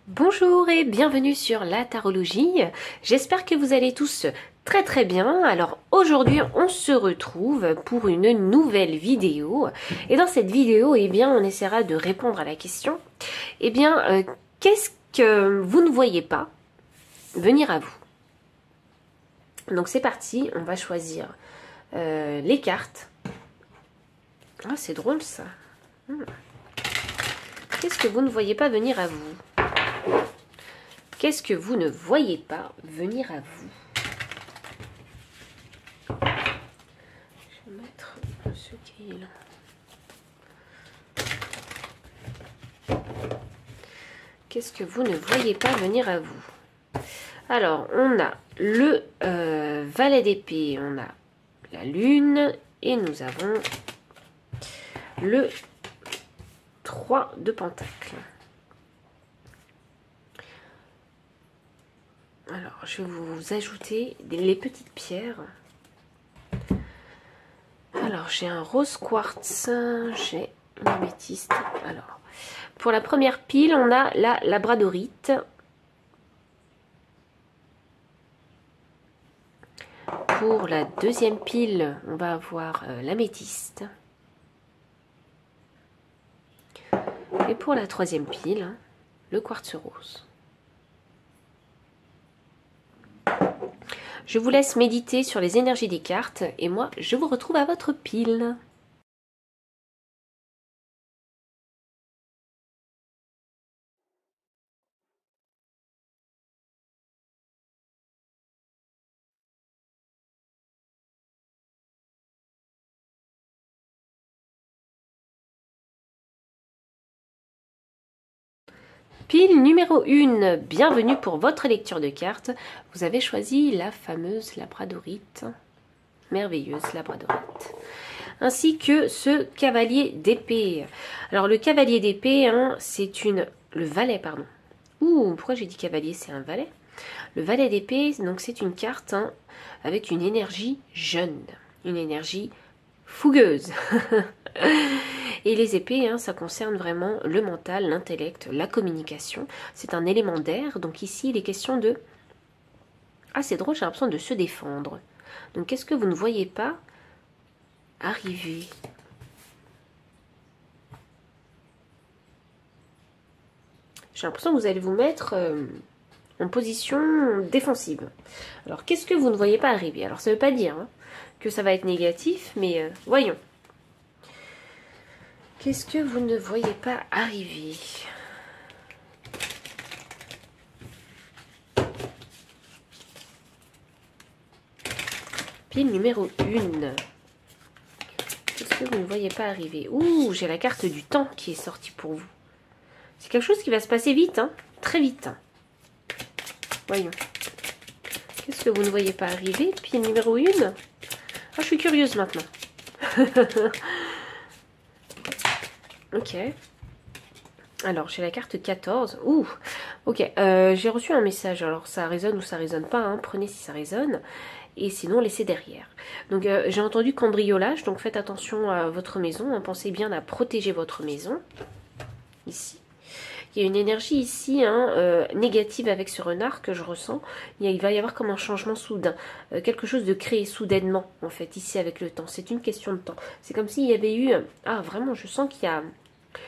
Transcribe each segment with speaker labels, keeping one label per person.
Speaker 1: Bonjour et bienvenue sur la tarologie. J'espère que vous allez tous très bien. Alors aujourd'hui on se retrouve pour une nouvelle vidéo. Et dans cette vidéo, eh bien, on essaiera de répondre à la question. Eh bien, qu'est-ce que vous ne voyez pas venir à vous? Donc c'est parti, on va choisir les cartes. Ah, c'est drôle ça. Qu'est-ce que vous ne voyez pas venir à vous? Qu'est-ce que vous ne voyez pas venir à vous? Je vais mettre ce qui est là. Qu'est-ce que vous ne voyez pas venir à vous? Alors, on a le valet d'épée, on a la lune et nous avons le 3 de pentacle. Alors, je vais vous ajouter les petites pierres. Alors, j'ai un rose quartz, j'ai une améthyste. Alors, pour la première pile, on a la labradorite. Pour la deuxième pile, on va avoir l'améthyste. Et pour la troisième pile, le quartz rose. Je vous laisse méditer sur les énergies des cartes et moi, je vous retrouve à votre pile. Pile numéro 1, bienvenue pour votre lecture de cartes. Vous avez choisi la fameuse labradorite, merveilleuse labradorite, ainsi que ce cavalier d'épée. Alors le cavalier d'épée, hein, c'est le valet, pardon. Ouh, pourquoi j'ai dit cavalier, c'est un valet. Le valet d'épée, donc c'est une carte avec une énergie jeune, une énergie fougueuse. Et les épées, ça concerne vraiment le mental, l'intellect, la communication. C'est un élément d'air, donc ici il est question de... Ah, c'est drôle, j'ai l'impression de se défendre. Donc qu'est-ce que vous ne voyez pas arriver? J'ai l'impression que vous allez vous mettre en position défensive. Alors qu'est-ce que vous ne voyez pas arriver? Alors ça ne veut pas dire que ça va être négatif, mais voyons. Qu'est-ce que vous ne voyez pas arriver? Pile numéro 1. Qu'est-ce que vous ne voyez pas arriver? Ouh, j'ai la carte du temps qui est sortie pour vous. C'est quelque chose qui va se passer vite, très vite. Voyons. Qu'est-ce que vous ne voyez pas arriver? Pile numéro 1. Ah, je suis curieuse maintenant. Ok. Alors, j'ai la carte 14. Ouh, ok. J'ai reçu un message. Alors, ça résonne ou ça résonne pas. Prenez si ça résonne. Et sinon, laissez derrière. Donc, j'ai entendu cambriolage. Donc, faites attention à votre maison. Pensez bien à protéger votre maison. Ici. Il y a une énergie ici négative avec ce renard que je ressens. Il va y avoir comme un changement soudain. Quelque chose de créé soudainement, en fait, ici avec le temps. C'est une question de temps. C'est comme s'il y avait eu... Ah, vraiment, je sens qu'il y a...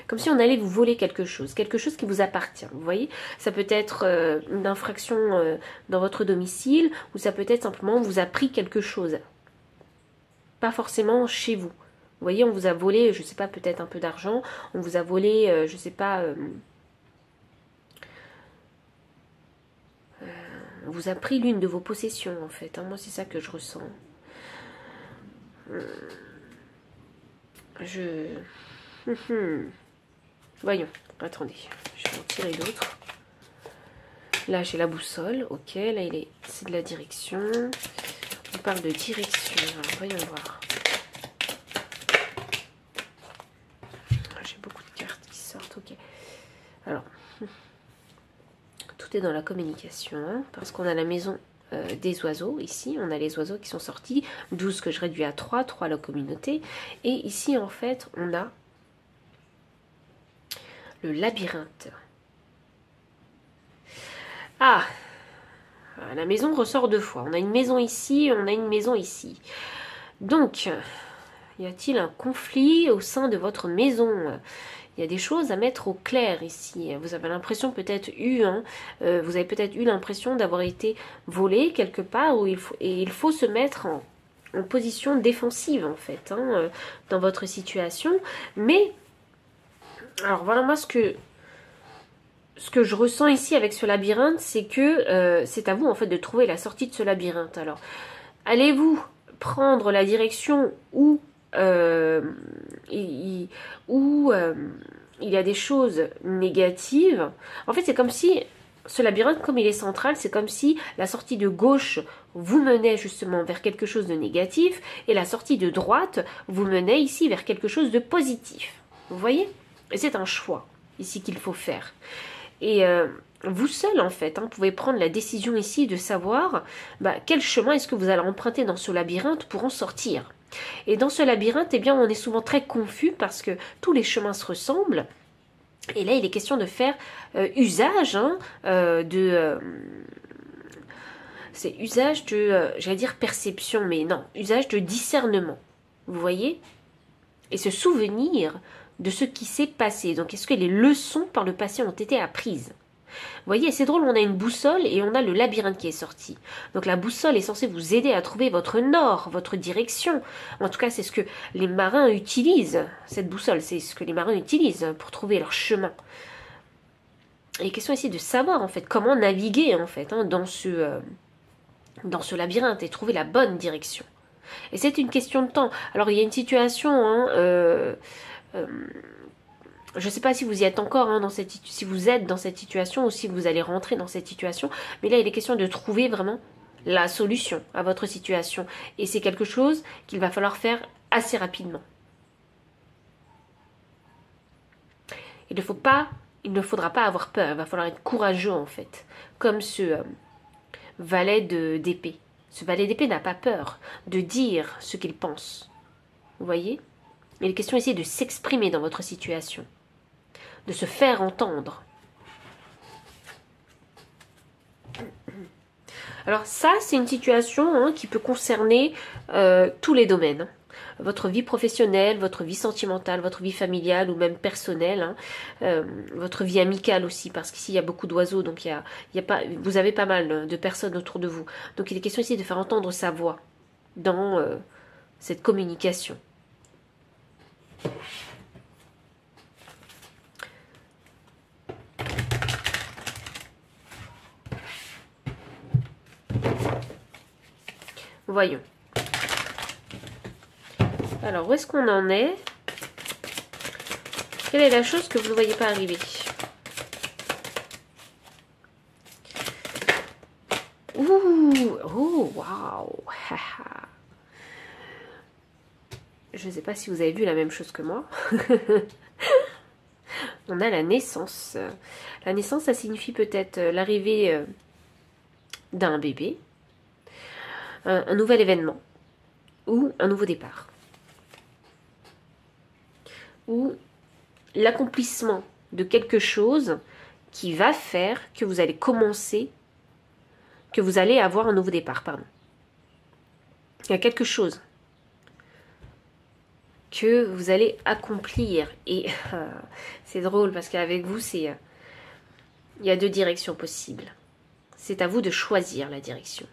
Speaker 1: Comme si on allait vous voler quelque chose qui vous appartient, vous voyez. Ça peut être une infraction dans votre domicile, ou ça peut être simplement on vous a pris quelque chose. Pas forcément chez vous. Vous voyez, on vous a volé, je sais pas, peut-être un peu d'argent, on vous a volé, je sais pas... on vous a pris l'une de vos possessions, en fait. Moi, c'est ça que je ressens. Voyons, attendez, je vais en tirer d'autres. Là, j'ai la boussole, ok, là, c'est de la direction. On parle de direction, alors, voyons voir. J'ai beaucoup de cartes qui sortent, ok. Alors, tout est dans la communication, parce qu'on a la maison des oiseaux, ici, on a les oiseaux qui sont sortis, 12 que je réduis à 3, 3 la communauté. Et ici, en fait, on a le labyrinthe. Ah, la maison ressort deux fois. On a une maison ici, on a une maison ici. Donc, y a-t-il un conflit au sein de votre maison? Il y a des choses à mettre au clair ici. Vous avez l'impression peut-être eu, vous avez peut-être eu l'impression d'avoir été volé quelque part où il faut se mettre en position défensive en fait, dans votre situation. Mais, alors voilà moi ce que je ressens ici avec ce labyrinthe, c'est que c'est à vous en fait de trouver la sortie de ce labyrinthe. Alors, allez-vous prendre la direction où il y a des choses négatives? En fait, c'est comme si ce labyrinthe, comme il est central, c'est comme si la sortie de gauche vous menait justement vers quelque chose de négatif et la sortie de droite vous menait ici vers quelque chose de positif. Vous voyez? Et c'est un choix ici qu'il faut faire. Et vous seul, en fait, pouvez prendre la décision ici de savoir quel chemin est-ce que vous allez emprunter dans ce labyrinthe pour en sortir. Et dans ce labyrinthe, eh bien, on est souvent très confus parce que tous les chemins se ressemblent. Et là, il est question de faire usage c'est usage de, j'allais dire perception, mais non, usage de discernement. Vous voyez? Et se souvenir de ce qui s'est passé. Donc, est-ce que les leçons par le passé ont été apprises? Vous voyez, c'est drôle, on a une boussole et on a le labyrinthe qui est sorti. Donc la boussole est censée vous aider à trouver votre nord, votre direction. En tout cas, c'est ce que les marins utilisent. Cette boussole, c'est ce que les marins utilisent pour trouver leur chemin. Et la question ici de savoir, en fait, comment naviguer, en fait, dans ce labyrinthe et trouver la bonne direction. Et c'est une question de temps. Alors, il y a une situation, je ne sais pas si vous y êtes encore, si vous êtes dans cette situation ou si vous allez rentrer dans cette situation. Mais là, il est question de trouver vraiment la solution à votre situation. Et c'est quelque chose qu'il va falloir faire assez rapidement. Il ne faudra pas avoir peur. Il va falloir être courageux, en fait. Comme ce valet d'épée. Ce valet d'épée n'a pas peur de dire ce qu'il pense. Vous voyez? Il est question ici de s'exprimer dans votre situation. De se faire entendre. Alors ça, c'est une situation qui peut concerner tous les domaines. Votre vie professionnelle, votre vie sentimentale, votre vie familiale ou même personnelle, votre vie amicale aussi, parce qu'ici il y a beaucoup d'oiseaux, donc vous avez pas mal de personnes autour de vous. Donc il est question ici de faire entendre sa voix dans cette communication. Voyons. Alors, où est-ce qu'on en est? Quelle est la chose que vous ne voyez pas arriver? Ouh! Oh, waouh! Je ne sais pas si vous avez vu la même chose que moi. On a la naissance. La naissance, ça signifie peut-être l'arrivée d'un bébé, un nouvel événement ou un nouveau départ. Ou l'accomplissement de quelque chose qui va faire que vous allez commencer, que vous allez avoir un nouveau départ, pardon. Il y a quelque chose que vous allez accomplir. Et c'est drôle parce qu'avec vous, il y a deux directions possibles. C'est à vous de choisir la direction.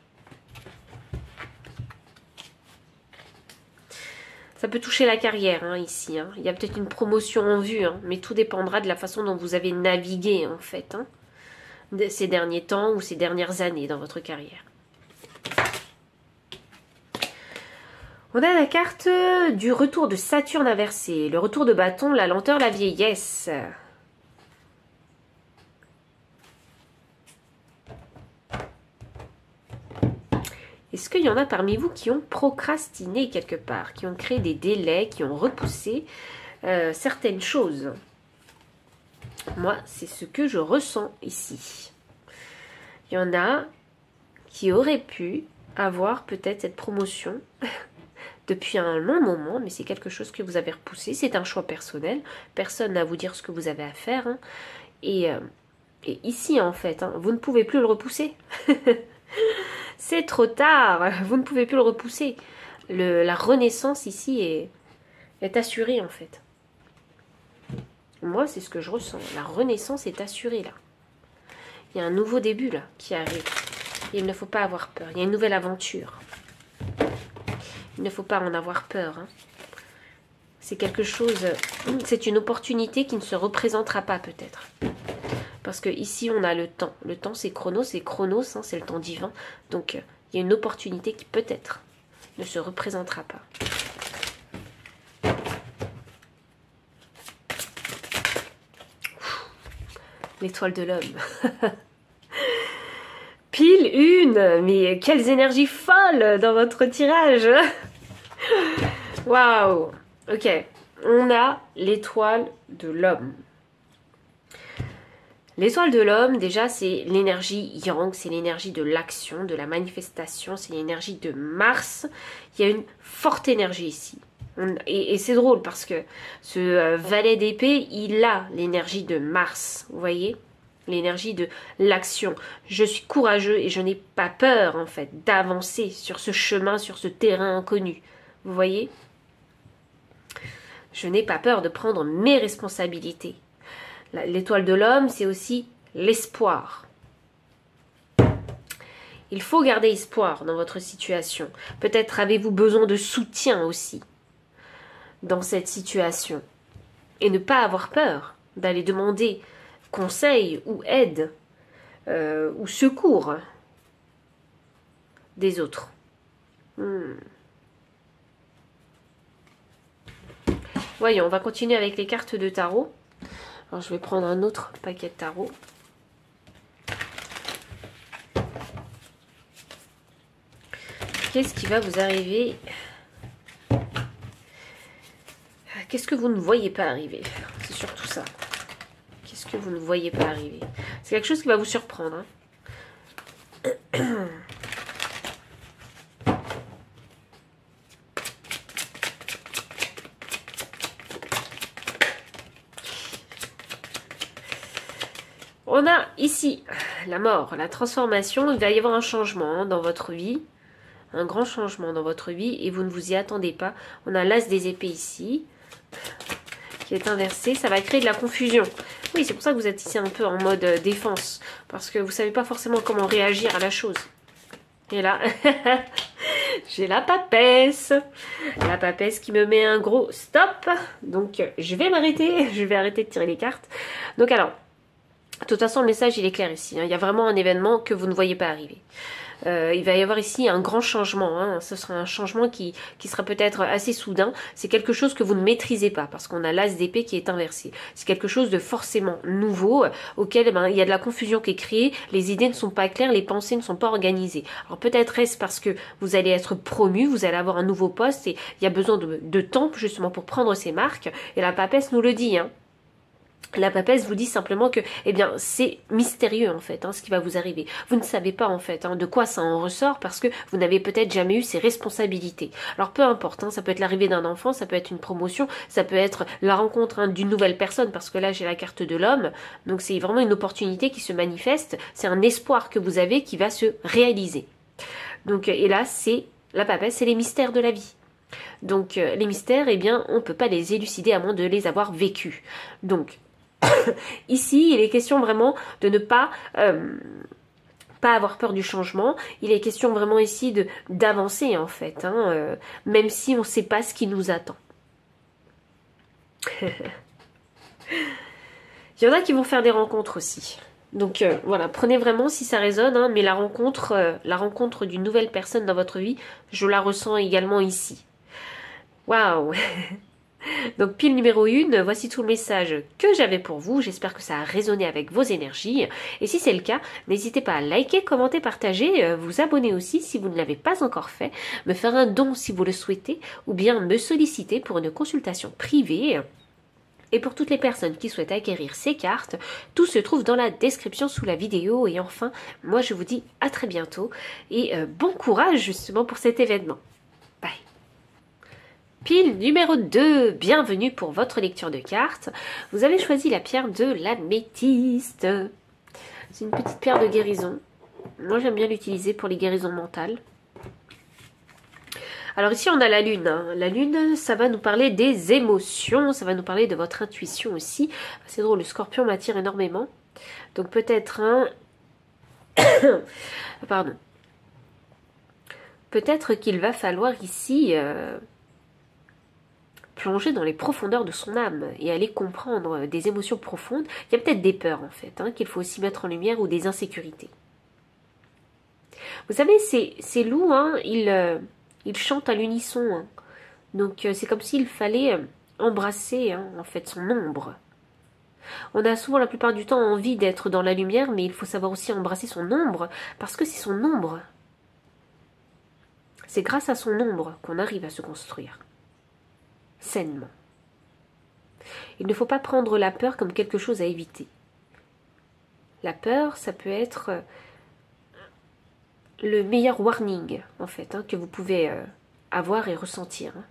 Speaker 1: Ça peut toucher la carrière ici. Il y a peut-être une promotion en vue, mais tout dépendra de la façon dont vous avez navigué en fait, ces derniers temps ou ces dernières années dans votre carrière. On a la carte du retour de Saturne inversé, le retour de bâton, la lenteur, la vieillesse. Est-ce qu'il y en a parmi vous qui ont procrastiné quelque part, qui ont créé des délais, qui ont repoussé certaines choses? Moi, c'est ce que je ressens ici. Il y en a qui auraient pu avoir peut-être cette promotion depuis un long moment, mais c'est quelque chose que vous avez repoussé. C'est un choix personnel. Personne n'a à vous dire ce que vous avez à faire. Et est ici en fait. Hein. Vous ne pouvez plus le repousser. C'est trop tard. Vous ne pouvez plus le repousser. La renaissance ici est assurée en fait. Moi, c'est ce que je ressens. La renaissance est assurée là. Il y a un nouveau début là qui arrive. Et il ne faut pas avoir peur. Il y a une nouvelle aventure. Il ne faut pas en avoir peur. Hein. C'est quelque chose, c'est une opportunité qui ne se représentera pas peut-être. Parce que ici on a le temps. Le temps c'est Chronos, hein, c'est le temps divin. Donc il y a une opportunité qui peut-être ne se représentera pas. L'étoile de l'homme. Pile une. Mais quelles énergies folles dans votre tirage. Waouh. Ok. On a l'étoile de l'homme. L'étoile de l'homme, déjà, c'est l'énergie yang, c'est l'énergie de l'action, de la manifestation, c'est l'énergie de Mars. Il y a une forte énergie ici. Et c'est drôle parce que ce valet d'épée, il a l'énergie de Mars, vous voyez? L'énergie de l'action. Je suis courageux et je n'ai pas peur, en fait, d'avancer sur ce chemin, sur ce terrain inconnu. Vous voyez? Je n'ai pas peur de prendre mes responsabilités. L'étoile de l'homme, c'est aussi l'espoir. Il faut garder espoir dans votre situation. Peut-être avez-vous besoin de soutien aussi dans cette situation. Et ne pas avoir peur d'aller demander conseil ou aide ou secours des autres. Voyons, on va continuer avec les cartes de tarot. Alors, je vais prendre un autre paquet de tarot. Qu'est-ce qui va vous arriver? Qu'est-ce que vous ne voyez pas arriver? C'est surtout ça. Qu'est-ce que vous ne voyez pas arriver? C'est quelque chose qui va vous surprendre. Hein. On a ici la mort, la transformation. Il va y avoir un changement dans votre vie. Un grand changement dans votre vie et vous ne vous y attendez pas. On a l'as des épées ici qui est inversé. Ça va créer de la confusion. Oui, c'est pour ça que vous êtes ici un peu en mode défense. Parce que vous ne savez pas forcément comment réagir à la chose. Et là, j'ai la papesse. La papesse qui me met un gros stop. Donc, je vais m'arrêter. Je vais arrêter de tirer les cartes. Donc alors, de toute façon, le message, il est clair ici. Hein. Il y a vraiment un événement que vous ne voyez pas arriver. Il va y avoir ici un grand changement. Hein. Ce sera un changement qui sera peut-être assez soudain. C'est quelque chose que vous ne maîtrisez pas parce qu'on a l'as d'épée qui est inversé. C'est quelque chose de forcément nouveau auquel il y a de la confusion qui est créée. Les idées ne sont pas claires, les pensées ne sont pas organisées. Alors peut-être est-ce parce que vous allez être promu, vous allez avoir un nouveau poste et il y a besoin de temps justement pour prendre ces marques. Et la papesse nous le dit, hein. La papesse vous dit simplement que, eh bien, c'est mystérieux en fait, hein, ce qui va vous arriver. Vous ne savez pas en fait de quoi ça en ressort parce que vous n'avez peut-être jamais eu ces responsabilités. Alors peu importe, hein, ça peut être l'arrivée d'un enfant, ça peut être une promotion, ça peut être la rencontre d'une nouvelle personne parce que là j'ai la carte de l'homme, donc c'est vraiment une opportunité qui se manifeste, c'est un espoir que vous avez qui va se réaliser. Donc et là c'est la papesse, c'est les mystères de la vie. Donc les mystères, eh bien, on ne peut pas les élucider à moins de les avoir vécus. Donc ici, il est question vraiment de ne pas avoir peur du changement. Il est question vraiment ici d'avancer en fait, hein, même si on ne sait pas ce qui nous attend. Il y en a qui vont faire des rencontres aussi. Donc voilà, prenez vraiment si ça résonne, hein, mais la rencontre d'une nouvelle personne dans votre vie, je la ressens également ici. Waouh. Donc pile numéro 1, voici tout le message que j'avais pour vous. J'espère que ça a résonné avec vos énergies. Et si c'est le cas, n'hésitez pas à liker, commenter, partager, vous abonner aussi si vous ne l'avez pas encore fait, me faire un don si vous le souhaitez, ou bien me solliciter pour une consultation privée. Et pour toutes les personnes qui souhaitent acquérir ces cartes, tout se trouve dans la description sous la vidéo. Et enfin, moi je vous dis à très bientôt et bon courage justement pour cet événement. Bye. Pile numéro 2, bienvenue pour votre lecture de cartes. Vous avez choisi la pierre de l'améthyste. C'est une petite pierre de guérison. Moi, j'aime bien l'utiliser pour les guérisons mentales. Alors ici, on a la lune. Hein. La lune, ça va nous parler des émotions, ça va nous parler de votre intuition aussi. C'est drôle, le scorpion m'attire énormément. Donc peut-être un... Pardon. Peut-être qu'il va falloir ici plonger dans les profondeurs de son âme et aller comprendre des émotions profondes. Il y a peut-être des peurs en fait, hein, qu'il faut aussi mettre en lumière ou des insécurités. Vous savez, ces loups, hein, ils chantent à l'unisson. Hein. Donc c'est comme s'il fallait embrasser hein, en fait son ombre. On a souvent la plupart du temps envie d'être dans la lumière, mais il faut savoir aussi embrasser son ombre, parce que c'est son ombre. C'est grâce à son ombre qu'on arrive à se construire. Sainement. Il ne faut pas prendre la peur comme quelque chose à éviter. La peur, ça peut être le meilleur warning, en fait, hein, que vous pouvez avoir et ressentir. Hein.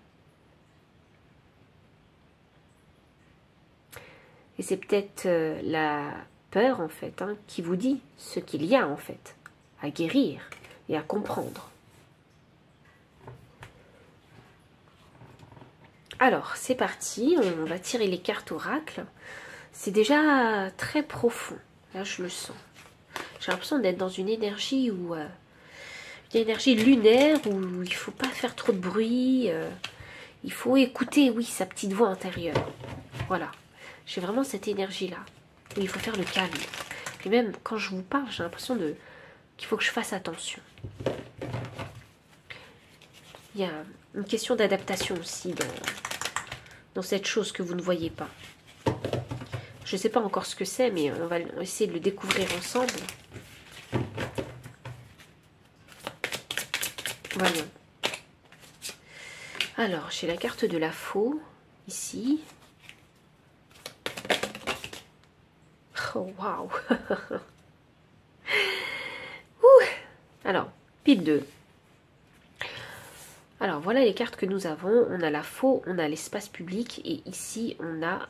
Speaker 1: Et c'est peut-être la peur, en fait, hein, qui vous dit ce qu'il y a, en fait, à guérir et à comprendre. Alors, c'est parti, on va tirer les cartes oracle. C'est déjà très profond, là je le sens. J'ai l'impression d'être dans une énergie où... une énergie lunaire où il ne faut pas faire trop de bruit. Il faut écouter, oui, sa petite voix intérieure. Voilà. J'ai vraiment cette énergie-là. Où il faut faire le calme. Et même quand je vous parle, j'ai l'impression qu'il faut que je fasse attention. Il y a une question d'adaptation aussi dans cette chose que vous ne voyez pas. Je ne sais pas encore ce que c'est, mais on va essayer de le découvrir ensemble. Voyons. Alors, j'ai la carte de la faux, ici. Oh, waouh. Alors, pile 2. Alors, voilà les cartes que nous avons. On a la faux, on a l'espace public. Et ici, on a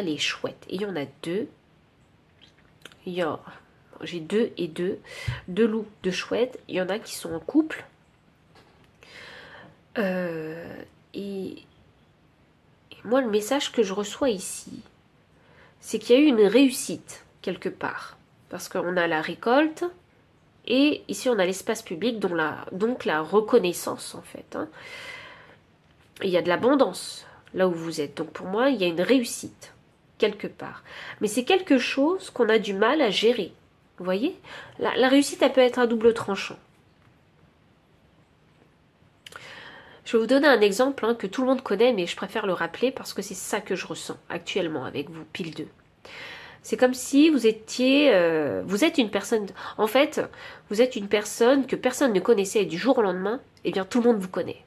Speaker 1: les chouettes. Et il y en a deux. J'ai 2 et 2. 2 loups, 2 chouettes. Il y en a qui sont en couple. Et moi, le message que je reçois ici, c'est qu'il y a eu une réussite quelque part. Parce qu'on a la récolte et ici on a l'espace public, donc la reconnaissance en fait. Hein. Il y a de l'abondance là où vous êtes. Donc pour moi, il y a une réussite quelque part. Mais c'est quelque chose qu'on a du mal à gérer. Vous voyez, la réussite, elle peut être à double tranchant. Je vais vous donner un exemple hein, que tout le monde connaît, mais je préfère le rappeler parce que c'est ça que je ressens actuellement avec vous, pile 2. C'est comme si vous étiez... vous êtes une personne... En fait, vous êtes une personne que personne ne connaissait et du jour au lendemain, eh bien tout le monde vous connaît.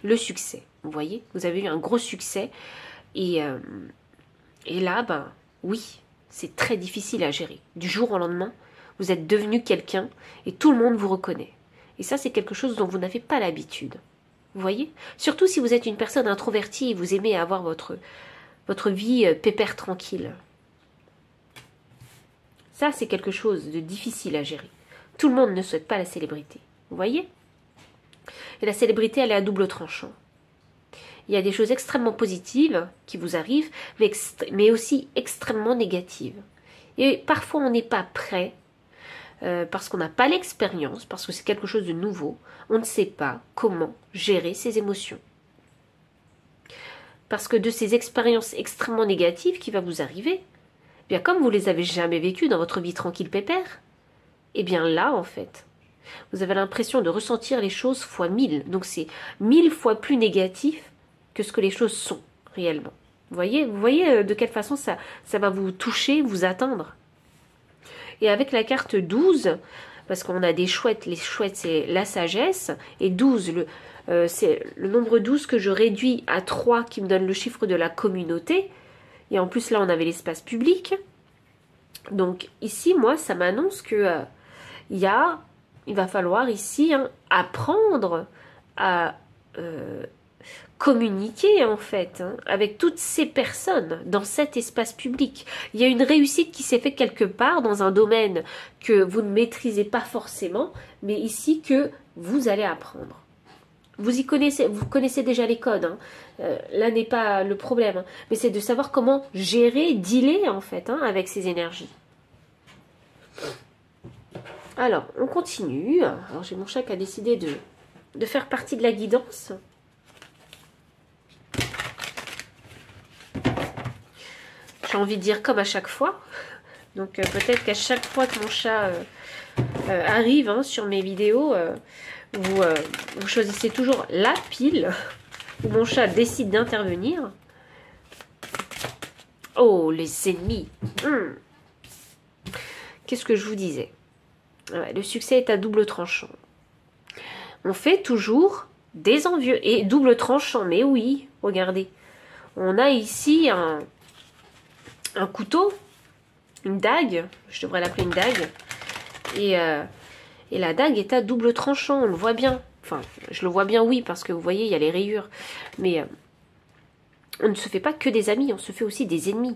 Speaker 1: Le succès, vous voyez, vous avez eu un gros succès et là, ben oui, c'est très difficile à gérer. Du jour au lendemain, vous êtes devenu quelqu'un et tout le monde vous reconnaît. Et ça, c'est quelque chose dont vous n'avez pas l'habitude. Vous voyez? Surtout si vous êtes une personne introvertie et vous aimez avoir votre vie pépère tranquille. Ça, c'est quelque chose de difficile à gérer. Tout le monde ne souhaite pas la célébrité. Vous voyez? Et la célébrité, elle est à double tranchant. Il y a des choses extrêmement positives qui vous arrivent, mais aussi extrêmement négatives. Et parfois, on n'est pas prêt, parce qu'on n'a pas l'expérience, parce que c'est quelque chose de nouveau. On ne sait pas comment gérer ses émotions. Parce que de ces expériences extrêmement négatives qui vont vous arriver, eh bien comme vous les avez jamais vécues dans votre vie tranquille pépère, eh bien là, en fait, vous avez l'impression de ressentir les choses fois 1000. Donc c'est 1000 fois plus négatif que ce que les choses sont réellement. Vous voyez de quelle façon ça va vous toucher, vous atteindre. Et avec la carte 12, parce qu'on a des chouettes, les chouettes c'est la sagesse, et 12, c'est le nombre 12 que je réduis à 3 qui me donne le chiffre de la communauté. Et en plus là on avait l'espace public. Donc ici moi ça m'annonce que il va falloir ici apprendre à communiquer en fait hein, avec toutes ces personnes dans cet espace public. Il y a une réussite qui s'est faite quelque part dans un domaine que vous ne maîtrisez pas forcément, mais ici que vous allez apprendre. Vous connaissez déjà les codes, hein. Là n'est pas le problème, hein. Mais c'est de savoir comment gérer, dealer en fait hein, avec ces énergies. Alors, on continue. Alors j'ai mon chat qui a décidé de faire partie de la guidance. J'ai envie de dire comme à chaque fois. Donc peut-être qu'à chaque fois que mon chat arrive hein, sur mes vidéos, vous choisissez toujours la pile où mon chat décide d'intervenir. Oh, les ennemis. Qu'est-ce que je vous disais? Ouais, le succès est à double tranchant. On fait toujours des envieux. Et double tranchant, mais oui, regardez. On a ici un couteau, une dague. Je devrais l'appeler une dague. Et la dague est à double tranchant, on le voit bien. Enfin, je le vois bien, oui, parce que vous voyez, il y a les rayures. Mais on ne se fait pas que des amis, on se fait aussi des ennemis.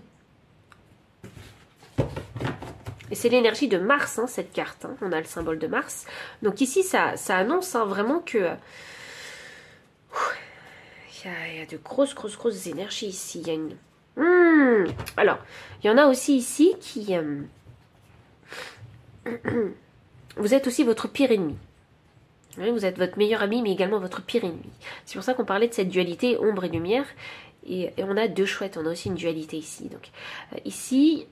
Speaker 1: Et c'est l'énergie de Mars, hein, cette carte. Hein. On a le symbole de Mars. Donc ici, ça annonce hein, vraiment que... il y a de grosses énergies ici. Il y a une... Alors, il y en a aussi ici qui... Vous êtes aussi votre pire ennemi. Vous êtes votre meilleur ami, mais également votre pire ennemi. C'est pour ça qu'on parlait de cette dualité ombre et lumière. Et on a deux chouettes. On a aussi une dualité ici. Donc ici...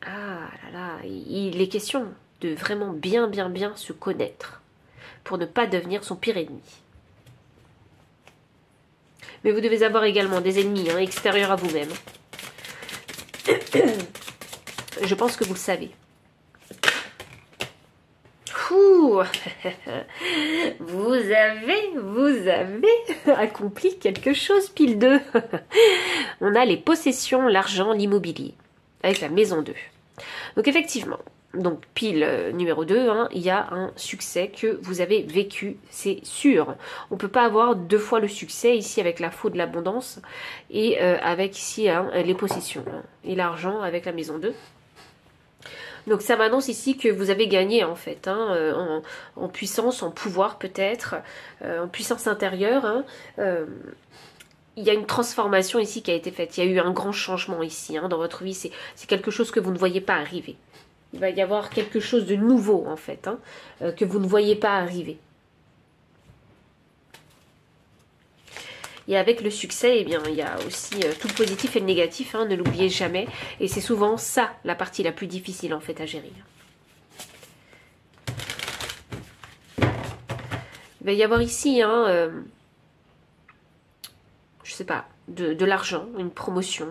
Speaker 1: Ah là là, il est question de vraiment bien se connaître pour ne pas devenir son pire ennemi. Mais vous devez avoir également des ennemis hein, extérieurs à vous-même. Je pense que vous le savez. Ouh. Vous avez accompli quelque chose, pile 2. On a les possessions, l'argent, l'immobilier, avec la maison 2. Donc effectivement, donc pile numéro 2, hein, il y a un succès que vous avez vécu, c'est sûr. On ne peut pas avoir deux fois le succès ici avec la faute de l'abondance et avec ici hein, les possessions hein, et l'argent avec la maison 2. Donc ça m'annonce ici que vous avez gagné en fait, hein, en puissance, en pouvoir peut-être, en puissance intérieure. Hein, il y a une transformation ici qui a été faite, il y a eu un grand changement ici hein, dans votre vie, c'est quelque chose que vous ne voyez pas arriver. Il va y avoir quelque chose de nouveau en fait, hein, que vous ne voyez pas arriver. Et avec le succès, eh bien, il y a aussi tout le positif et le négatif, hein, ne l'oubliez jamais. Et c'est souvent ça, la partie la plus difficile en fait à gérer. Il va y avoir ici, hein, je sais pas, de l'argent, une promotion,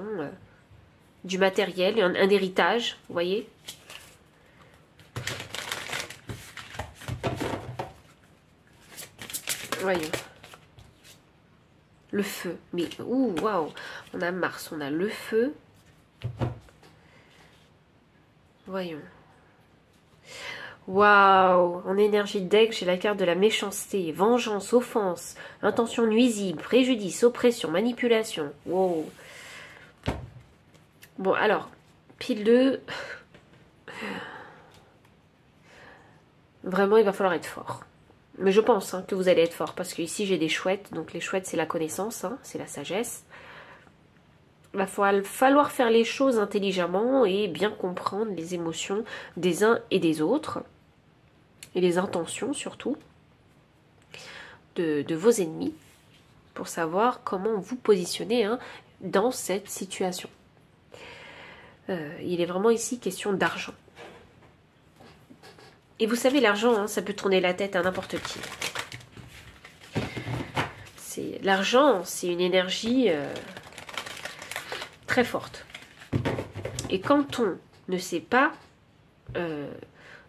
Speaker 1: du matériel, un héritage, vous voyez. Voyons. Le feu, mais ouh, waouh, on a Mars, on a le feu. Voyons. Waouh, en énergie de deck, j'ai la carte de la méchanceté, vengeance, offense, intention nuisible, préjudice, oppression, manipulation. Wow. Bon, alors, pile 2. Vraiment, il va falloir être fort. Mais je pense hein, que vous allez être fort, parce que ici j'ai des chouettes, donc les chouettes c'est la connaissance, hein, c'est la sagesse. Il va falloir faire les choses intelligemment et bien comprendre les émotions des uns et des autres, et les intentions surtout, de vos ennemis, pour savoir comment vous positionner hein, dans cette situation. Il est vraiment ici question d'argent. Et vous savez, l'argent, hein, ça peut tourner la tête à n'importe qui. L'argent, c'est une énergie très forte. Et quand on ne sait pas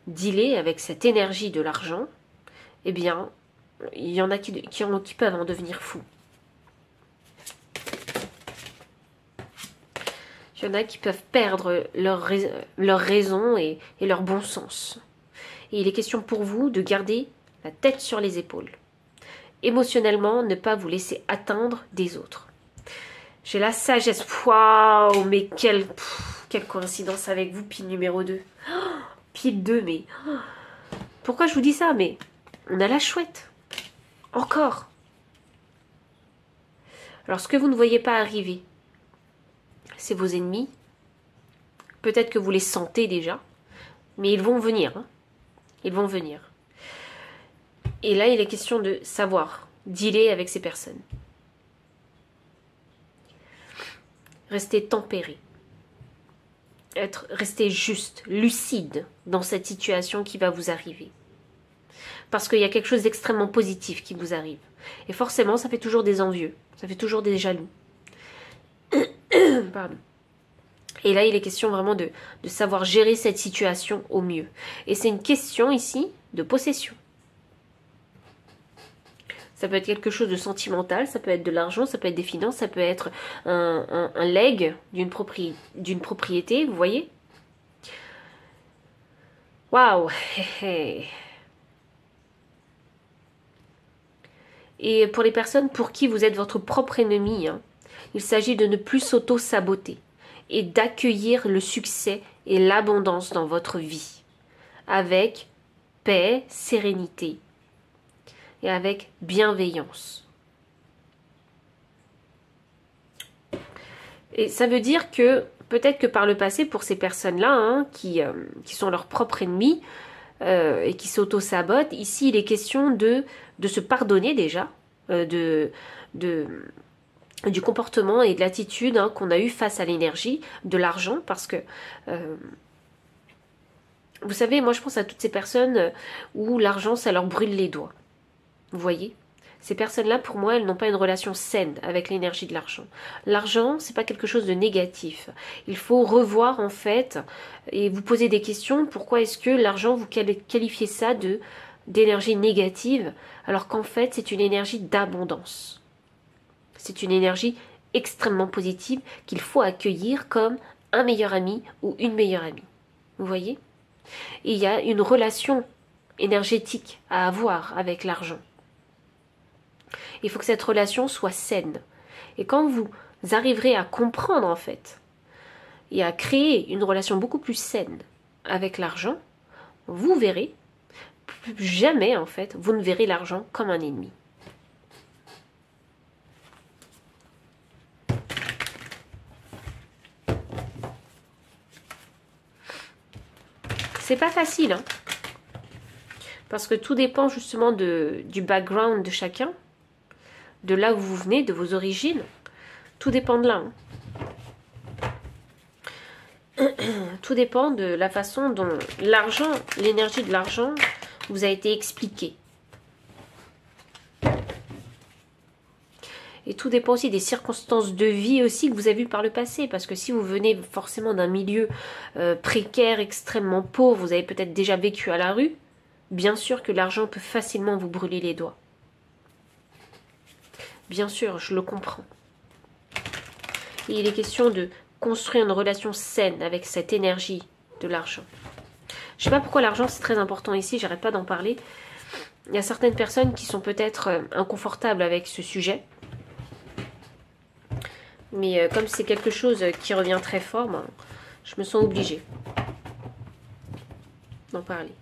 Speaker 1: dealer avec cette énergie de l'argent, eh bien, il y en a qui peuvent en devenir fous. Il y en a qui peuvent perdre leur raison et leur bon sens. Et il est question pour vous de garder la tête sur les épaules émotionnellement, ne pas vous laisser atteindre des autres. J'ai la sagesse. Waouh, mais quelle coïncidence avec vous, pile numéro 2. Oh, pile 2, mais... Oh, pourquoi je vous dis ça? Mais on a la chouette. Encore. Alors, ce que vous ne voyez pas arriver, c'est vos ennemis. Peut-être que vous les sentez déjà, mais ils vont venir. Hein. Ils vont venir. Et là, il est question de savoir dealer avec ces personnes. Rester tempéré. Rester juste, lucide dans cette situation qui va vous arriver. Parce qu'il y a quelque chose d'extrêmement positif qui vous arrive. Et forcément, ça fait toujours des envieux. Ça fait toujours des jaloux. Pardon. Et là, il est question vraiment de savoir gérer cette situation au mieux. Et c'est une question ici de possession. Ça peut être quelque chose de sentimental, ça peut être de l'argent, ça peut être des finances, ça peut être un leg d'une propriété, vous voyez? Waouh! Et pour les personnes pour qui vous êtes votre propre ennemi, hein, il s'agit de ne plus s'auto-saboter et d'accueillir le succès et l'abondance dans votre vie avec paix, sérénité et avec bienveillance. Et ça veut dire que peut-être que par le passé, pour ces personnes-là, hein, qui sont leurs propres ennemis et qui s'auto-sabotent, ici il est question de se pardonner déjà, du comportement et de l'attitude hein, qu'on a eu face à l'énergie, de l'argent, parce que vous savez, moi je pense à toutes ces personnes où l'argent ça leur brûle les doigts. Vous voyez? Ces personnes-là, pour moi, elles n'ont pas une relation saine avec l'énergie de l'argent. L'argent, c'est pas quelque chose de négatif. Il faut revoir, en fait, et vous poser des questions. Pourquoi est-ce que l'argent, vous qualifiez ça d'énergie négative, alors qu'en fait, c'est une énergie d'abondance. C'est une énergie extrêmement positive qu'il faut accueillir comme un meilleur ami ou une meilleure amie. Vous voyez? Et il y a une relation énergétique à avoir avec l'argent. Il faut que cette relation soit saine. Et quand vous arriverez à comprendre en fait et à créer une relation beaucoup plus saine avec l'argent, vous verrez, plus jamais en fait, vous ne verrez l'argent comme un ennemi. C'est pas facile, hein, parce que tout dépend justement du background de chacun. De là où vous venez, de vos origines, tout dépend de là. Hein. Tout dépend de la façon dont l'argent, l'énergie de l'argent vous a été expliquée. Et tout dépend aussi des circonstances de vie aussi que vous avez vues par le passé. Parce que si vous venez forcément d'un milieu précaire, extrêmement pauvre, vous avez peut-être déjà vécu à la rue, bien sûr que l'argent peut facilement vous brûler les doigts. Bien sûr, je le comprends. Et il est question de construire une relation saine avec cette énergie de l'argent. Je ne sais pas pourquoi l'argent c'est très important ici, j'arrête pas d'en parler. Il y a certaines personnes qui sont peut-être inconfortables avec ce sujet. Mais comme c'est quelque chose qui revient très fort, ben, je me sens obligée d'en parler.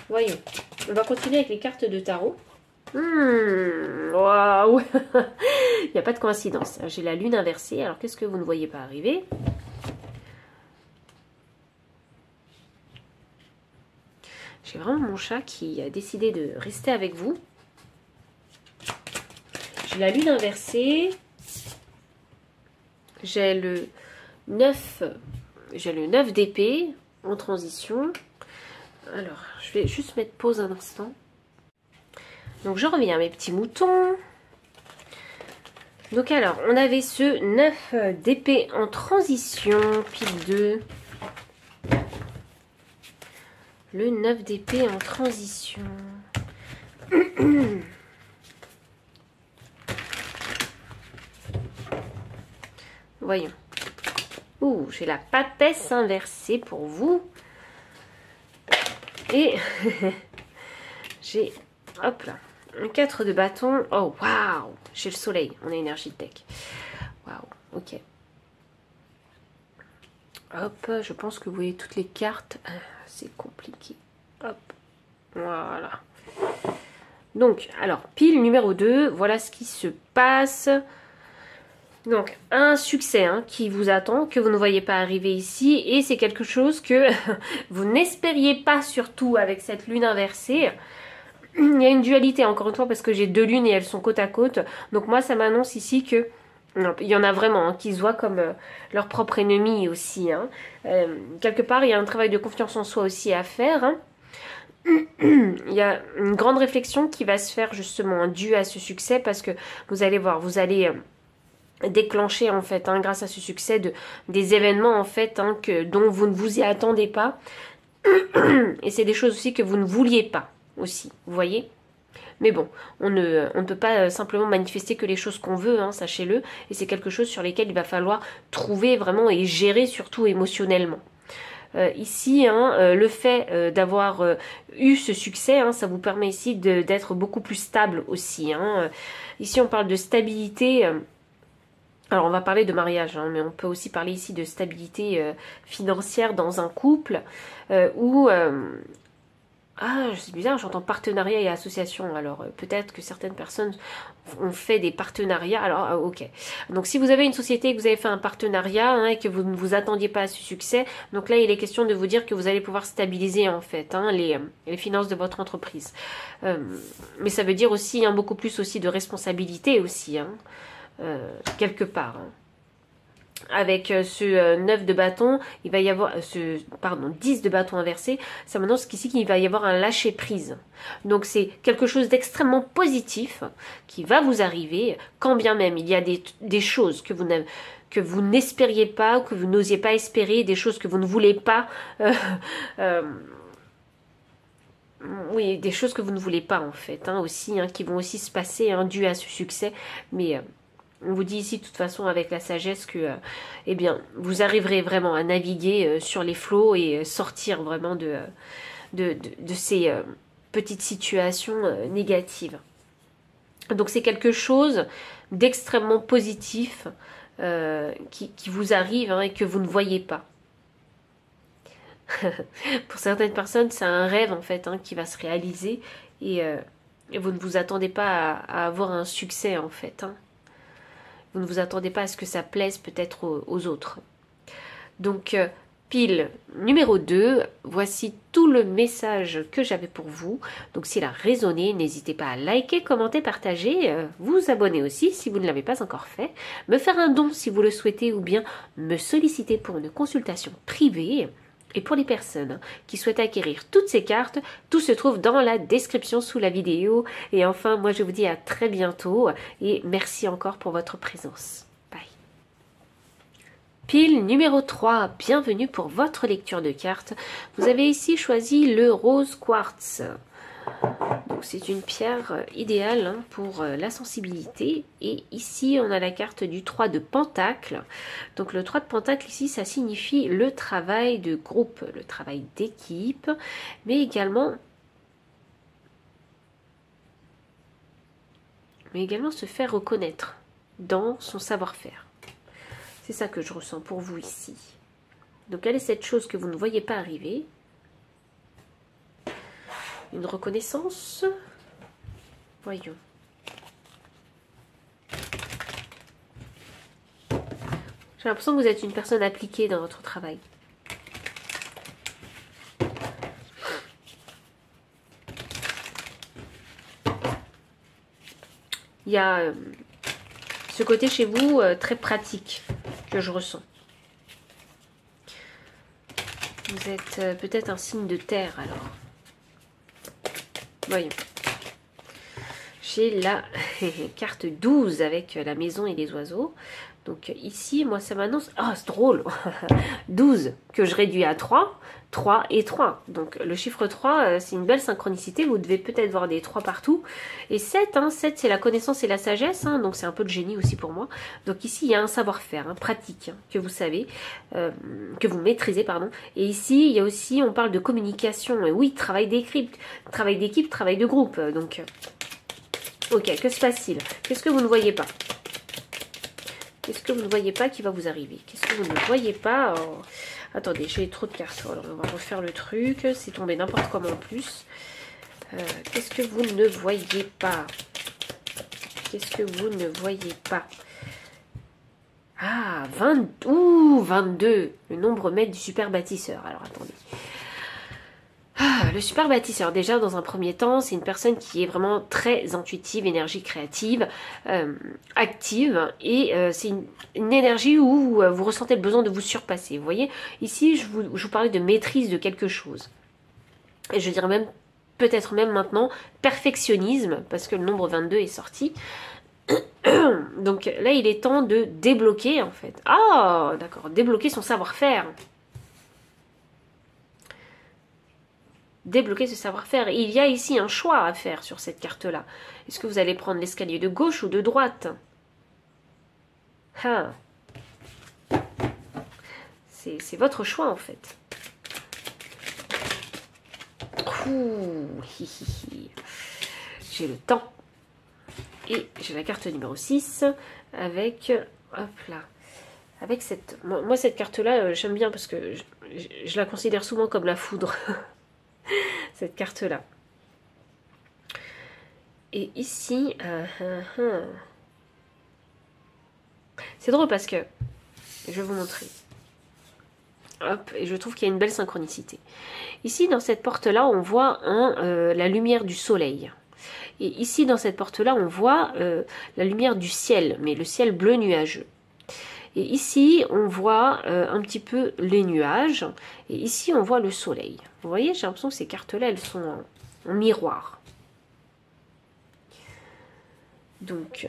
Speaker 1: Voyons. On va continuer avec les cartes de tarot. Waouh. Il n'y a pas de coïncidence. J'ai la lune inversée. Alors, qu'est-ce que vous ne voyez pas arriver? J'ai vraiment mon chat qui a décidé de rester avec vous. J'ai la lune inversée. J'ai le 9 d'épée en transition. Alors, je vais juste mettre pause un instant. Donc, je reviens à mes petits moutons. Donc, alors, on avait ce 9 d'épée en transition, pile 2. Le 9 d'épée en transition. Voyons. Ouh, j'ai la papesse inversée pour vous. Et j'ai, hop là, un 4 de bâton. Oh, waouh! J'ai le soleil, on a énergie de deck. Waouh, ok. Hop, je pense que vous voyez toutes les cartes. C'est compliqué. Hop, voilà. Donc, alors, pile numéro 2, voilà ce qui se passe. Donc, un succès qui vous attend, que vous ne voyez pas arriver ici. Et c'est quelque chose que vous n'espériez pas, surtout avec cette lune inversée. Il y a une dualité, encore une fois, parce que j'ai 2 lunes et elles sont côte à côte. Donc moi, ça m'annonce ici que... Non, il y en a vraiment qui se voient comme leur propre ennemi aussi. Quelque part, il y a un travail de confiance en soi aussi à faire. Il y a une grande réflexion qui va se faire justement due à ce succès, parce que vous allez voir, vous allez déclencher en fait, grâce à ce succès, des événements en fait dont vous ne vous y attendez pas. Et c'est des choses aussi que vous ne vouliez pas aussi, vous voyez. Mais bon, on ne peut pas simplement manifester que les choses qu'on veut, sachez-le. Et c'est quelque chose sur lesquels il va falloir trouver vraiment et gérer surtout émotionnellement. Ici, le fait d'avoir eu ce succès, ça vous permet ici d'être beaucoup plus stable aussi. Ici, on parle de stabilité. Alors, on va parler de mariage, mais on peut aussi parler ici de stabilité financière dans un couple où... Ah, c'est bizarre, j'entends partenariat et association. Alors, peut-être que certaines personnes ont fait des partenariats. Alors, ok. Donc, si vous avez une société et que vous avez fait un partenariat et que vous ne vous attendiez pas à ce succès, donc là, il est question de vous dire que vous allez pouvoir stabiliser, en fait, les finances de votre entreprise. Mais ça veut dire aussi, beaucoup plus aussi de responsabilité aussi, quelque part. Avec ce 9 de bâton, il va y avoir 10 de bâton inversé, ça m'annonce qu'ici qu'il va y avoir un lâcher prise. Donc c'est quelque chose d'extrêmement positif qui va vous arriver, quand bien même il y a des choses que vous n'espériez pas, que vous n'osiez pas espérer, des choses que vous ne voulez pas, oui, des choses que vous ne voulez pas en fait, aussi, qui vont aussi se passer dû à ce succès, mais... On vous dit ici, de toute façon, avec la sagesse que, eh bien, vous arriverez vraiment à naviguer sur les flots et sortir vraiment de ces petites situations négatives. Donc, c'est quelque chose d'extrêmement positif qui vous arrive et que vous ne voyez pas. Pour certaines personnes, c'est un rêve, en fait, qui va se réaliser et vous ne vous attendez pas à avoir un succès, en fait, Vous ne vous attendez pas à ce que ça plaise peut-être aux autres. Donc, pile numéro 2, voici tout le message que j'avais pour vous. Donc, s'il a résonné, n'hésitez pas à liker, commenter, partager, vous abonner aussi si vous ne l'avez pas encore fait, me faire un don si vous le souhaitez ou bien me solliciter pour une consultation privée. Et pour les personnes qui souhaitent acquérir toutes ces cartes, tout se trouve dans la description sous la vidéo. Et enfin, moi je vous dis à très bientôt et merci encore pour votre présence. Bye. Pile numéro 3, bienvenue pour votre lecture de cartes. Vous avez ici choisi le rose quartz. Donc c'est une pierre idéale pour la sensibilité. Et ici on a la carte du 3 de pentacle. Donc le 3 de pentacle ici ça signifie le travail de groupe, le travail d'équipe, mais également se faire reconnaître dans son savoir-faire. C'est ça que je ressens pour vous ici. Donc quelle est cette chose que vous ne voyez pas arriver? Une reconnaissance. Voyons. J'ai l'impression que vous êtes une personne appliquée dans votre travail. Il y a ce côté chez vous très pratique que je ressens. Vous êtes peut-être un signe de terre alors. Voyons. J'ai la carte 12 avec la maison et les oiseaux. Donc ici, moi, ça m'annonce... Ah, c'est drôle. 12 que je réduis à 3. 3 et 3. Donc le chiffre 3, c'est une belle synchronicité. Vous devez peut-être voir des 3 partout. Et 7, 7 c'est la connaissance et la sagesse. Donc c'est un peu de génie aussi pour moi. Donc ici, il y a un savoir-faire pratique que vous savez, que vous maîtrisez, pardon. Et ici, il y a aussi, on parle de communication. Et oui, travail d'équipe, travail de groupe. Donc, ok, que se passe-t-il? Qu'est-ce que vous ne voyez pas? Qu'est-ce que vous ne voyez pas qui va vous arriver? Qu'est-ce que vous ne voyez pas? Oh, attendez, j'ai trop de cartes. Alors, on va refaire le truc. C'est tombé n'importe comment en plus. Qu'est-ce que vous ne voyez pas? Qu'est-ce que vous ne voyez pas? Ah, 20, ouh, 22. Le nombre maître du super bâtisseur. Alors, attendez. Ah, le super bâtisseur, déjà dans un premier temps, c'est une personne qui est vraiment très intuitive, énergie créative, active, et c'est une énergie où vous ressentez le besoin de vous surpasser. Vous voyez, ici, je vous parlais de maîtrise de quelque chose. Et je dirais même, peut-être même maintenant, perfectionnisme, parce que le nombre 22 est sorti. Donc là, il est temps de débloquer, en fait. Ah, d'accord, débloquer son savoir-faire. Débloquer ce savoir-faire. Il y a ici un choix à faire sur cette carte-là. Est-ce que vous allez prendre l'escalier de gauche ou de droite? Ah. C'est votre choix, en fait. J'ai le temps. Et j'ai la carte numéro 6 avec... Hop là. Avec cette... Moi, cette carte-là, j'aime bien parce que je la considère souvent comme la foudre. Cette carte-là. Et ici... c'est drôle parce que... Je vais vous montrer. Hop, et je trouve qu'il y a une belle synchronicité. Ici, dans cette porte-là, on voit la lumière du soleil. Et ici, dans cette porte-là, on voit la lumière du ciel, mais le ciel bleu nuageux. Et ici, on voit un petit peu les nuages. Et ici, on voit le soleil. Vous voyez, j'ai l'impression que ces cartes-là, elles sont en miroir. Donc,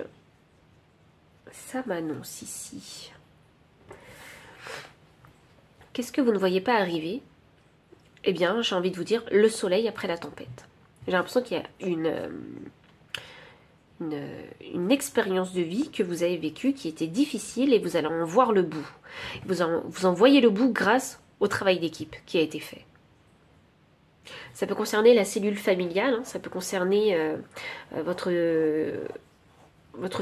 Speaker 1: ça m'annonce ici. Qu'est-ce que vous ne voyez pas arriver? Eh bien, j'ai envie de vous dire, le soleil après la tempête. J'ai l'impression qu'il y a une expérience de vie que vous avez vécue qui était difficile et vous allez en voir le bout. Vous en voyez le bout grâce au travail d'équipe qui a été fait. Ça peut concerner la cellule familiale, ça peut concerner votre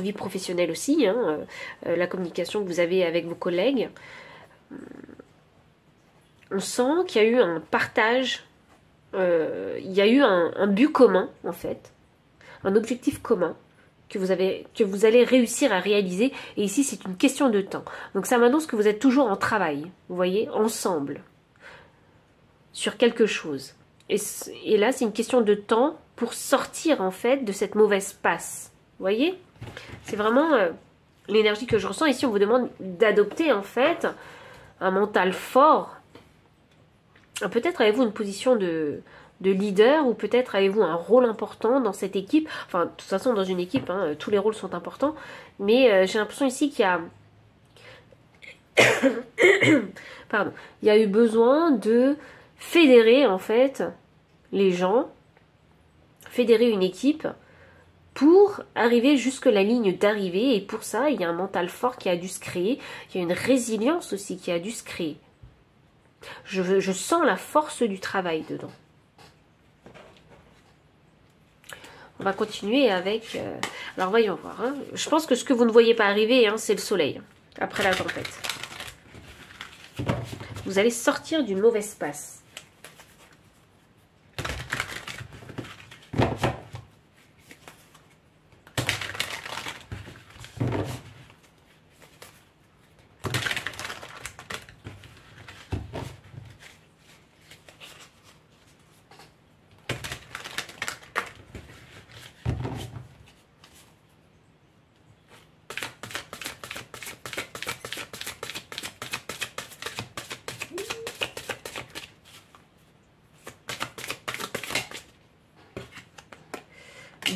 Speaker 1: vie professionnelle aussi, la communication que vous avez avec vos collègues. On sent qu'il y a eu un partage, il y a eu un but commun en fait, un objectif commun que vous allez réussir à réaliser. Et ici, c'est une question de temps. Donc ça m'annonce que vous êtes toujours en travail, vous voyez, ensemble, sur quelque chose. Et là, c'est une question de temps pour sortir, en fait, de cette mauvaise passe. Vous voyez? C'est vraiment l'énergie que je ressens. Ici, on vous demande d'adopter, en fait, un mental fort. Peut-être avez-vous une position de leader, ou peut-être avez-vous un rôle important dans cette équipe. Enfin, de toute façon, dans une équipe, tous les rôles sont importants. Mais j'ai l'impression ici qu'il y a... Pardon. Il y a eu besoin de fédérer, en fait, les gens, fédérer une équipe pour arriver jusque la ligne d'arrivée. Et pour ça, il y a un mental fort qui a dû se créer. Il y a une résilience aussi qui a dû se créer. Je sens la force du travail dedans. On va continuer avec... alors, voyons voir. Je pense que ce que vous ne voyez pas arriver, c'est le soleil. Après la tempête. Vous allez sortir d'une mauvaise passe.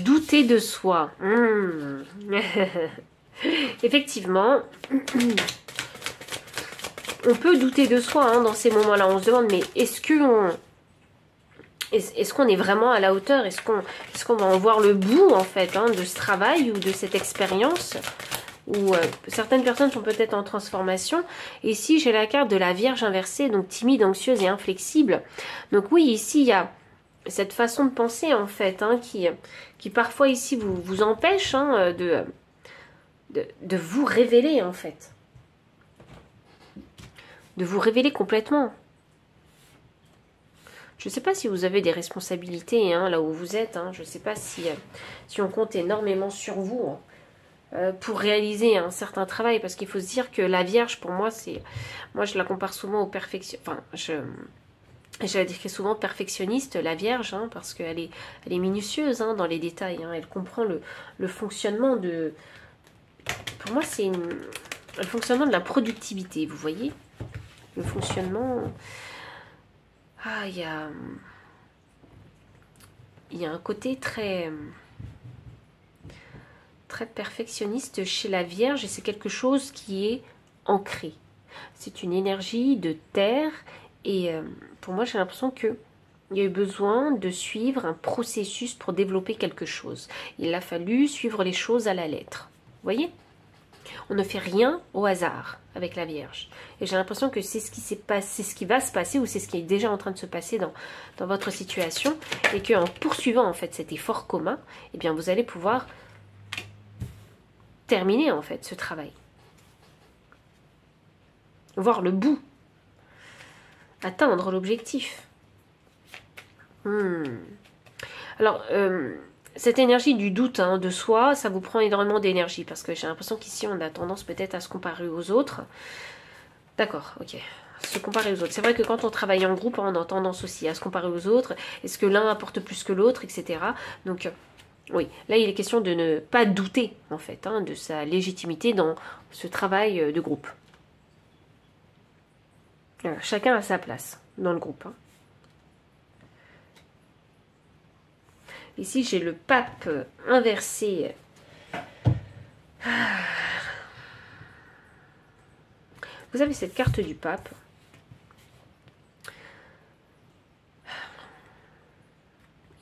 Speaker 1: Douter de soi. effectivement, on peut douter de soi hein, dans ces moments-là. On se demande, mais est-ce qu'on est vraiment à la hauteur? Est-ce qu'on va en voir le bout, en fait, hein, de ce travail ou de cette expérience? Ou certaines personnes sont peut-être en transformation. Et ici, j'ai la carte de la Vierge inversée, donc timide, anxieuse et inflexible. Donc oui, ici, il y a cette façon de penser, en fait, hein, qui parfois, ici, vous empêche hein, de vous révéler, en fait. De vous révéler complètement. Je ne sais pas si vous avez des responsabilités hein, là où vous êtes. Hein. Je ne sais pas si on compte énormément sur vous pour réaliser un certain travail. Parce qu'il faut se dire que la Vierge, pour moi, moi je la compare souvent au perfection. Enfin, je la décris souvent perfectionniste, la Vierge, hein, parce qu'elle est minutieuse hein, dans les détails. Hein. Elle comprend le fonctionnement de... Pour moi, c'est le fonctionnement de la productivité, vous voyez? Le fonctionnement... Ah, il y a un côté très perfectionniste chez la Vierge et c'est quelque chose qui est ancré. C'est une énergie de terre et pour moi j'ai l'impression qu'il y a eu besoin de suivre un processus pour développer quelque chose. Il a fallu suivre les choses à la lettre. Vous voyez ? On ne fait rien au hasard avec la Vierge. Et j'ai l'impression que c'est ce qui s'est passé, c'est ce qui va se passer ou c'est ce qui est déjà en train de se passer dans votre situation. Et qu'en poursuivant en fait cet effort commun, eh bien vous allez pouvoir terminer en fait ce travail. Voir le bout. Atteindre l'objectif. Alors, cette énergie du doute hein, de soi, ça vous prend énormément d'énergie parce que j'ai l'impression qu'ici on a tendance peut-être à se comparer aux autres. D'accord, ok. Se comparer aux autres. C'est vrai que quand on travaille en groupe, on a tendance aussi à se comparer aux autres. Est-ce que l'un apporte plus que l'autre, etc. Donc, oui, là il est question de ne pas douter en fait hein, de sa légitimité dans ce travail de groupe. Voilà, chacun a sa place dans le groupe. Hein. Ici, j'ai le pape inversé. Vous avez cette carte du pape.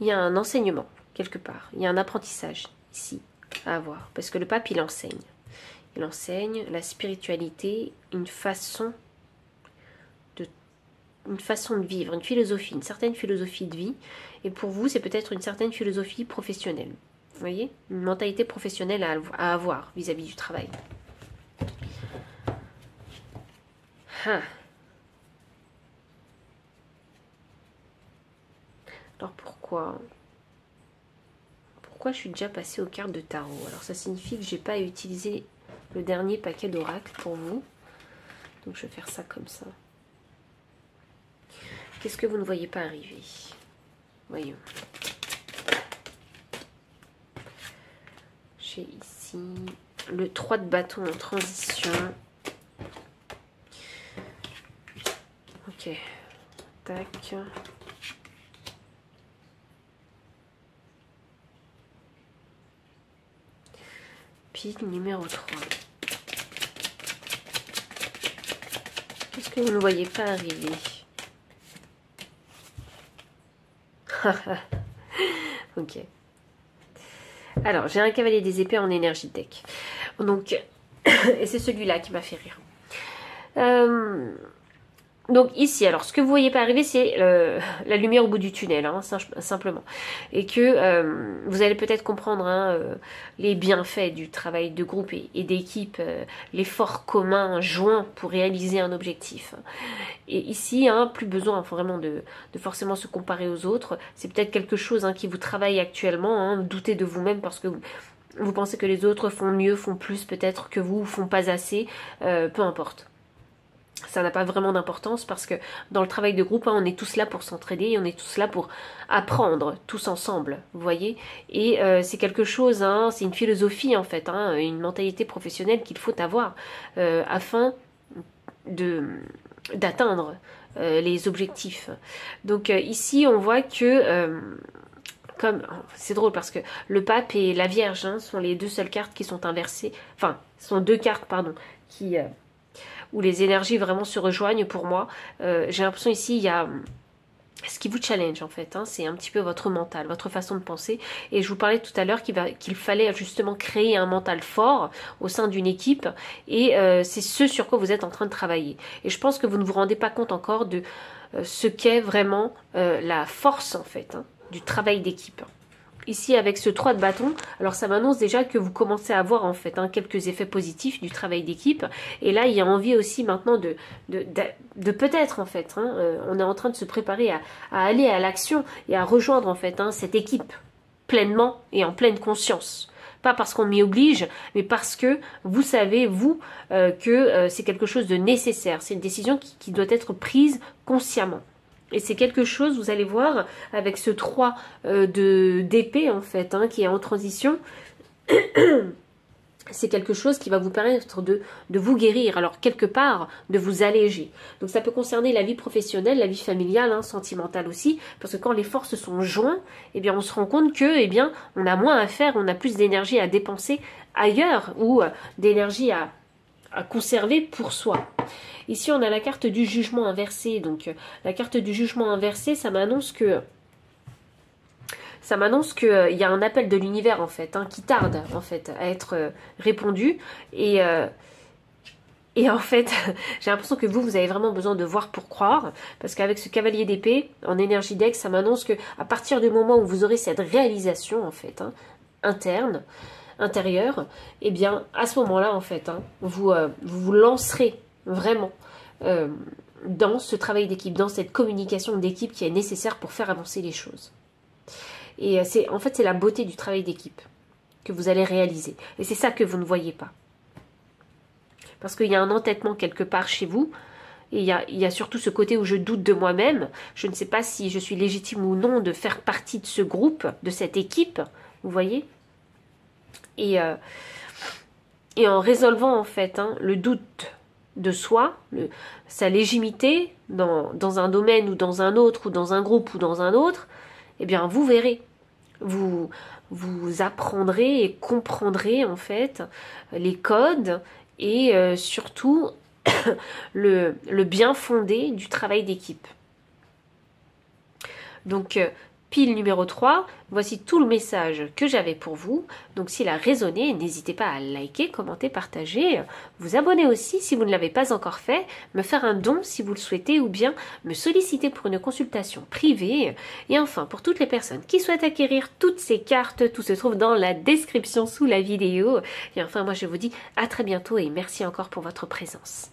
Speaker 1: Il y a un enseignement, quelque part. Il y a un apprentissage, ici, à avoir. Parce que le pape, il enseigne. Il enseigne la spiritualité, une façon de vivre, une philosophie, une certaine philosophie de vie. Et pour vous, c'est peut-être une certaine philosophie professionnelle. Vous voyez? Une mentalité professionnelle à avoir vis-à-vis du travail. Ah. Alors pourquoi je suis déjà passée aux cartes de tarot? Alors ça signifie que j'ai pas utilisé le dernier paquet d'oracle pour vous. Donc je vais faire ça comme ça. Qu'est-ce que vous ne voyez pas arriver? Voyons. J'ai ici le 3 de bâton en transition. Ok. Tac. Pile numéro 3. Qu'est-ce que vous ne voyez pas arriver? Ok. Alors, j'ai un cavalier des épées en énergie deck. Donc, et c'est celui-là qui m'a fait rire. Donc ici, alors ce que vous voyez pas arriver, c'est la lumière au bout du tunnel, hein, simplement. Et que vous allez peut-être comprendre hein, les bienfaits du travail de groupe et d'équipe, l'effort commun joint pour réaliser un objectif. Et ici, hein, plus besoin vraiment de forcément se comparer aux autres. C'est peut-être quelque chose hein, qui vous travaille actuellement, hein, doutez de vous-même parce que vous pensez que les autres font mieux, font plus peut-être que vous, font pas assez, peu importe. Ça n'a pas vraiment d'importance parce que dans le travail de groupe, hein, on est tous là pour s'entraider, on est tous là pour apprendre tous ensemble, vous voyez. Et c'est quelque chose, hein, c'est une philosophie en fait, hein, une mentalité professionnelle qu'il faut avoir afin d'atteindre les objectifs. Donc ici, on voit que... c'est drôle parce que le pape et la Vierge hein, sont les deux seules cartes qui sont inversées. Enfin, Ce sont deux cartes, pardon, où les énergies vraiment se rejoignent pour moi. J'ai l'impression ici, il y a ce qui vous challenge en fait, hein, c'est un petit peu votre mental, votre façon de penser. Et je vous parlais tout à l'heure qu'il fallait justement créer un mental fort au sein d'une équipe. Et c'est ce sur quoi vous êtes en train de travailler. Et je pense que vous ne vous rendez pas compte encore de ce qu'est vraiment la force en fait, hein, du travail d'équipe. Ici avec ce 3 de bâton, alors ça m'annonce déjà que vous commencez à voir en fait quelques effets positifs du travail d'équipe. Et là il y a envie aussi maintenant de peut-être en fait, hein, on est en train de se préparer à aller à l'action et à rejoindre en fait cette équipe pleinement et en pleine conscience. Pas parce qu'on m'y oblige, mais parce que vous savez, vous, que c'est quelque chose de nécessaire. C'est une décision qui doit être prise consciemment. Et c'est quelque chose, vous allez voir, avec ce 3 d'épée, en fait, hein, qui est en transition, c'est quelque chose qui va vous permettre de vous guérir, alors quelque part, de vous alléger. Donc ça peut concerner la vie professionnelle, la vie familiale, hein, sentimentale aussi, parce que quand les forces sont jointes, eh bien on se rend compte que, eh bien, on a moins à faire, on a plus d'énergie à dépenser ailleurs, ou d'énergie à conserver pour soi. Ici, on a la carte du jugement inversé. Donc, la carte du jugement inversé, ça m'annonce que il y a un appel de l'univers en fait, hein, qui tarde en fait à être répondu. Et en fait, j'ai l'impression que vous avez vraiment besoin de voir pour croire, parce qu'avec ce cavalier d'épée en énergie deck, ça m'annonce que à partir du moment où vous aurez cette réalisation en fait, hein, intérieure, et bien à ce moment-là en fait, hein, vous lancerez vraiment dans ce travail d'équipe, dans cette communication d'équipe qui est nécessaire pour faire avancer les choses. Et en fait, c'est la beauté du travail d'équipe que vous allez réaliser. Et c'est ça que vous ne voyez pas. Parce qu'il y a un entêtement quelque part chez vous. Et il y a surtout ce côté où je doute de moi-même. Je ne sais pas si je suis légitime ou non de faire partie de ce groupe, de cette équipe. Vous voyez ? Et en résolvant en fait, hein, le doute de soi, sa légitimité dans un domaine ou dans un autre, ou dans un groupe ou dans un autre, eh bien vous verrez, vous apprendrez et comprendrez en fait les codes et surtout le bien fondé du travail d'équipe. Donc pile numéro 3, voici tout le message que j'avais pour vous. Donc s'il a résonné, n'hésitez pas à liker, commenter, partager, vous abonner aussi si vous ne l'avez pas encore fait, me faire un don si vous le souhaitez ou bien me solliciter pour une consultation privée. Et enfin, pour toutes les personnes qui souhaitent acquérir toutes ces cartes, tout se trouve dans la description sous la vidéo. Et enfin, moi je vous dis à très bientôt et merci encore pour votre présence.